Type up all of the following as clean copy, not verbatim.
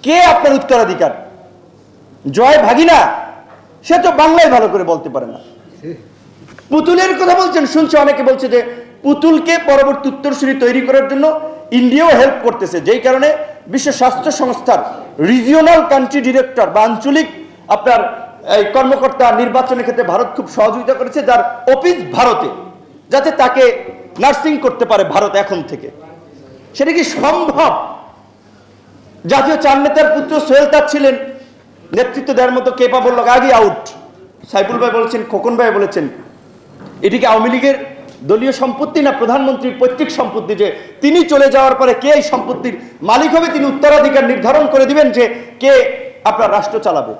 কে আপনার উত্তরাধিকার? জয় ভাগিনা, সে তো বাংলায় ভালো করে বলতে পারে না। পুতুলের কথা বলছেন, শুনছে অনেকে বলছে যে পুতুলকে পরবর্তী উত্তরসূরি তৈরি করার জন্য ইন্ডিয়াও হেল্প করতেছে, যেই কারণে বিশ্ব স্বাস্থ্য সংস্থার রিজিওনাল কান্ট্রি ডিরেক্টর বা আঞ্চলিক আপনার এই কর্মকর্তা নির্বাচনের ক্ষেত্রে ভারত খুব সহযোগিতা করেছে, যার অফিস ভারতে, যাতে তাকে নার্সিং করতে পারে ভারত এখন থেকে। সেটা কি সম্ভব? জাতীয় চার নেতার পুত্র সোহেল তাজ ছিলেন, নেতৃত্ব দেওয়ার মতো কেপাবল লোক, আগে আউট। সাইফুল ভাই বলেছেন, খোকন ভাই বলেছেন, এটিকে আওয়ামী লীগের দলীয় সম্পত্তি না প্রধানমন্ত্রীর পৈতৃক সম্পত্তি, যে তিনি চলে যাওয়ার পরে কে এই সম্পত্তির মালিক হবে, তিনি উত্তরাধিকার নির্ধারণ করে দিবেন যে কে আপনার রাষ্ট্র চালাবে।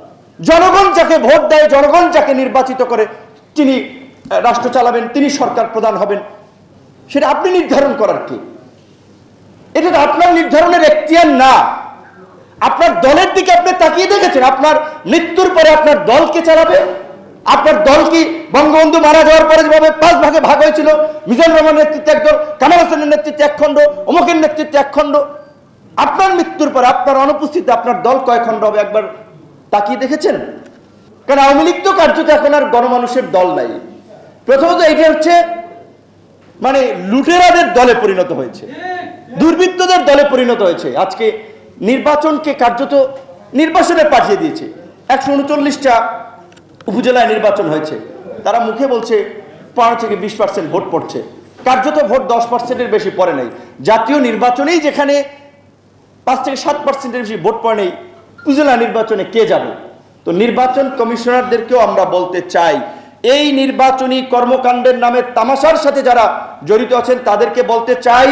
জনগণ যাকে ভোট দেয়, জনগণ যাকে নির্বাচিত করে তিনি রাষ্ট্র চালাবেন, তিনি সরকার প্রধান হবেন, সেটা আপনি নির্ধারণ করার কি? এটা তো আপনার নির্ধারণের এখতিয়ার না। আপনার দলের দিকে আপনি তাকিয়ে দেখেছেন? আপনার মৃত্যুর পরে আপনার দলকে চালাবে? আপনার দল কি বঙ্গবন্ধু মারা যাওয়ার পরে যেভাবে 5 ভাগে ভাগ হয়েছিল, মিজানুর রহমানের নেতৃত্বে একদল, কামাল হোসেনের নেতৃত্বে এক খণ্ড, অমুকের নেতৃত্বে এক খণ্ড, আপনার মৃত্যুর পরে আপনার অনুপস্থিতিতে আপনার দল কয় খণ্ড হবে একবার তাকিয়ে দেখেছেন? কারণ আওয়ামী লীগ তো কার্যত এখন আর গণমানুষের দল নাই। প্রথমত এটা হচ্ছে মানে লুটেরাদের দলে পরিণত হয়েছে, দুর্বৃত্তদের দলে পরিণত হয়েছে। আজকে নির্বাচনকে কার্যত নির্বাচনে পাঠিয়ে দিয়েছে। 139টা উপজেলায় নির্বাচন হয়েছে, তারা মুখে বলছে 15 থেকে 20% ভোট পড়ছে, কার্যত ভোট 10%-এর বেশি পড়ে নাই। জাতীয় নির্বাচনেই যেখানে 5 থেকে 7%-এর বেশি ভোট পড়ে নেই, উপজেলা নির্বাচনে কে যাবে? তো নির্বাচন কমিশনারদেরকেও আমরা বলতে চাই, এই নির্বাচনী কর্মকাণ্ডের নামে তামাশার সাথে যারা জড়িত আছেন তাদেরকে বলতে চাই,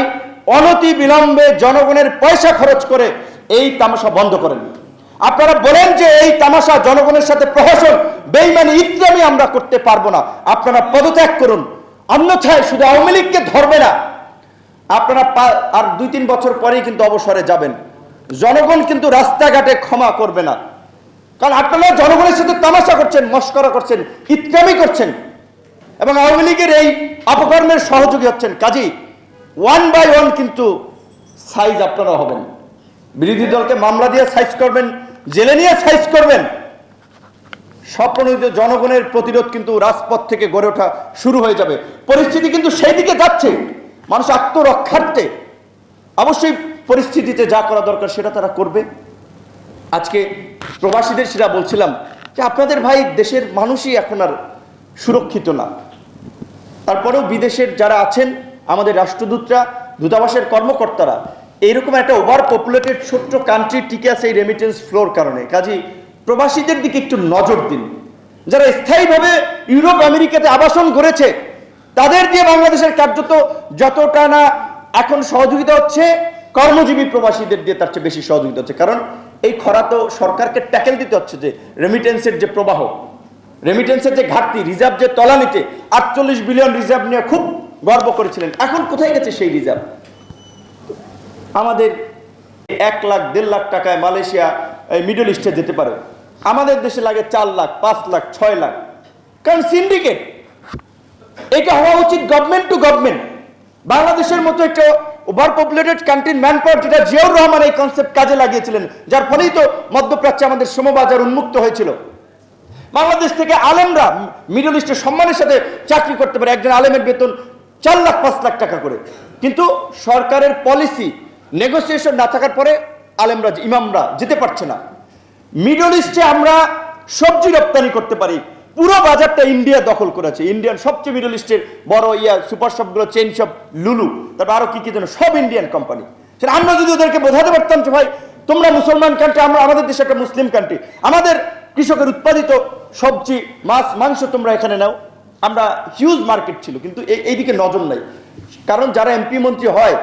অনতি বিলম্বে জনগণের পয়সা খরচ করে এই তামাশা বন্ধ করেন। আপনারা বলেন যে এই তামাশা জনগণের সাথে প্রহসন, বেইমানি, ইত্যাদি আমরা করতে পারবো না, আপনারা পদত্যাগ করুন, অন্যথায় শুধু আওয়ামী লীগকে ধরবে না, আপনারা আর 2-3 বছর পরেই কিন্তু অবসরে যাবেন। জনগণ কিন্তু রাস্তাঘাটে ক্ষমা করবে না, কারণ আপনারা জনগণের সাথে তামাশা করছেন, মস্করা করছেন, ইত্যাদি করছেন এবং আওয়ামী লীগের এই অপকর্মের সহযোগী হচ্ছেন। কাজী 1 by 1 কিন্তু সাইজ আপনারা হবেন। বিরোধী দলকে মামলা দিয়ে সাইজ করবেন, জেলে নিয়ে সাইজ করবেন, স্বপ্রণোদিত জনগণের প্রতিরোধ কিন্তু রাজপথ থেকে গড়ে ওঠা শুরু হয়ে যাবে। পরিস্থিতি কিন্তু সেই দিকে যাচ্ছে, মানুষ আত্মরক্ষার্থে অবশ্যই পরিস্থিতিতে যা করা দরকার সেটা তারা করবে। আজকে প্রবাসীদের সেটা বলছিলাম যে আপনাদের ভাই দেশের মানুষই এখন আর সুরক্ষিত না। তারপরেও বিদেশের যারা আছেন, আমাদের রাষ্ট্রদূতরা, দূতাবাসের কর্মকর্তারা, এইরকম একটা ওভার পপুলেটেড ছোট্ট কান্ট্রি টিকে আছে এই রেমিটেন্স ফ্লোর কারণে। কাজেই প্রবাসীদের দিকে একটু নজর দিন। যারা স্থায়ীভাবে ইউরোপ আমেরিকাতে আবাসন করেছে তাদের দিয়ে বাংলাদেশের কার্যত যতটা না এখন সহযোগিতা হচ্ছে, কর্মজীবী প্রবাসীদের দিয়ে তার চেয়ে বেশি সহযোগিতা হচ্ছে। কারণ এই খরা তো সরকারকে ট্যাকেল দিতে হচ্ছে, যে রেমিটেন্সের যে প্রবাহ, রেমিটেন্সের যে ঘাটতি, রিজার্ভ যে তলানিতে, 48 বিলিয়ন রিজার্ভ নিয়ে খুব গর্ব করেছিলেন, এখন কোথায় গেছে সেই রিজার্ভ? আমাদের 1 লাখ 1.5 লাখ টাকায় মালয়েশিয়া মিডল ইস্টে যেতে পারে, আমাদের দেশে লাগে 4 লাখ 5 লাখ 6 লাখ, কারণ সিন্ডিকেট। এটা হওয়া উচিত গভর্নমেন্ট টু গভর্নমেন্ট। বাংলাদেশের মতো একটা ওভার পপুলেটেড কান্ট্রির ম্যান পাওয়ার, যেটা জিয়াউর রহমান এই কনসেপ্ট কাজে লাগিয়েছিলেন, যার ফলেই তো মধ্যপ্রাচ্যে আমাদের শ্রমবাজার উন্মুক্ত হয়েছিল। বাংলাদেশ থেকে আলেমরা মিডল ইস্টে সম্মানের সাথে চাকরি করতে পারে, একজন আলেমের বেতন 4 লাখ 5 লাখ টাকা করে। কিন্তু সরকারের পলিসি নেগোসিয়েশন না থাকার পরে আলেমরা, ইমামরা যেতে পারছে না। মিডল ইস্টে আমরা সবজি রপ্তানি করতে পারি, পুরো বাজারটা ইন্ডিয়া দখল করেছে। ইন্ডিয়ান সবচেয়ে মিডল ইস্টের বড় সুপার শপগুলো, চেইন শপ, লুলু, তারপর আরো কি কি যেন, সব ইন্ডিয়ান কোম্পানি। সেটা আমরা যদি ওদেরকে বোঝাতে পারতাম যে ভাই তোমরা মুসলমান কান্ট্রি, আমরা আমাদের দেশে একটা মুসলিম কান্ট্রি, আমাদের কৃষকের উৎপাদিত সবজি, মাছ, মাংস তোমরা এখানে নাও, আমরা হিউজ মার্কেট ছিল। কিন্তু এইদিকে নজর নাই, কারণ যারা এমপি মন্ত্রী হয়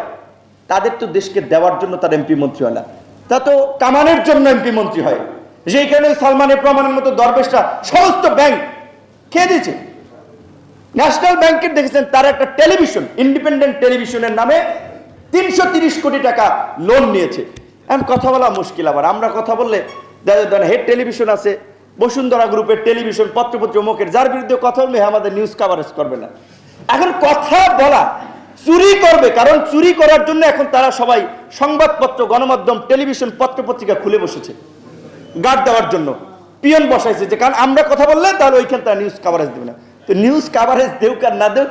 তাদের তো দেশকে দেওয়ার জন্য তার এমপি মন্ত্রী হয় না, তা তো কামানের জন্য এমপি মন্ত্রী হয়। যেখানে সালমানের প্রমাণের মতো দরবেশরা সমস্ত ব্যাংক খেয়ে দিয়েছে। ন্যাশনাল ব্যাংকের দেখেছেন তার একটা টেলিভিশন, ইন্ডিপেন্ডেন্ট টেলিভিশনের নামে 330 কোটি টাকা লোন নিয়েছে। এখন কথা বলা মুশকিল, আবার আমরা কথা বললে হেড টেলিভিশন আছে, বসুন্ধরা গ্রুপের টেলিভিশন, পত্রপত্র অমুকের, যার বিরুদ্ধে কথা বললে আমাদের নিউজ কাভারেজ করবে না। এখন কথা বলা চুরি করবে, কারণ চুরি করার জন্য এখন তারা সবাই সংবাদপত্র, গণমাধ্যম, টেলিভিশন, পত্রপত্রিকা খুলে বসেছে গার্ড দেওয়ার জন্য, পিয়ন বসাইছে, যে কারণ আমরা কথা বললে তাহলে ওইখানে তারা নিউজ কাভারেজ দেবে না। তো নিউজ কাভারেজ দেউক আর না দেউক,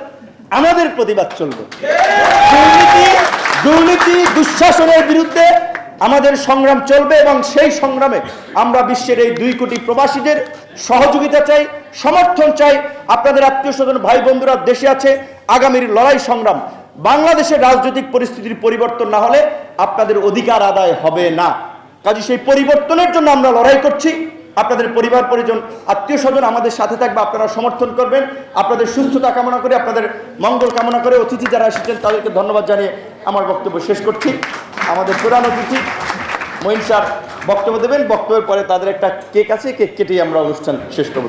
আমাদের প্রতিবাদ চলবে। দুর্নীতি দুঃশাসনের বিরুদ্ধে আমাদের সংগ্রাম চলবে, এবং সেই সংগ্রামে আমরা বিশ্বের এই 2 কোটি প্রবাসীদের সহযোগিতা চাই, সমর্থন চাই। আপনাদের আত্মীয় স্বজন, ভাই বন্ধুরা দেশে আছে, আগামীর লড়াই সংগ্রাম, বাংলাদেশের রাজনৈতিক পরিস্থিতির পরিবর্তন না হলে আপনাদের অধিকার আদায় হবে না। কাজে সেই পরিবর্তনের জন্য আমরা লড়াই করছি। আপনাদের পরিবার পরিজন, আত্মীয় স্বজন আমাদের সাথে থাকবে, আপনারা সমর্থন করবেন। আপনাদের সুস্থতা কামনা করে, আপনাদের মঙ্গল কামনা করে, অতিথি যারা এসেছেন তাদেরকে ধন্যবাদ জানিয়ে আমার বক্তব্য শেষ করছি। আমাদের প্রধান অতিথি মঈন স্যার বক্তব্য দেবেন, বক্তব্যের পরে তাদের একটা কেক আছে, কেক কেটেই আমরা অনুষ্ঠান শেষ করব।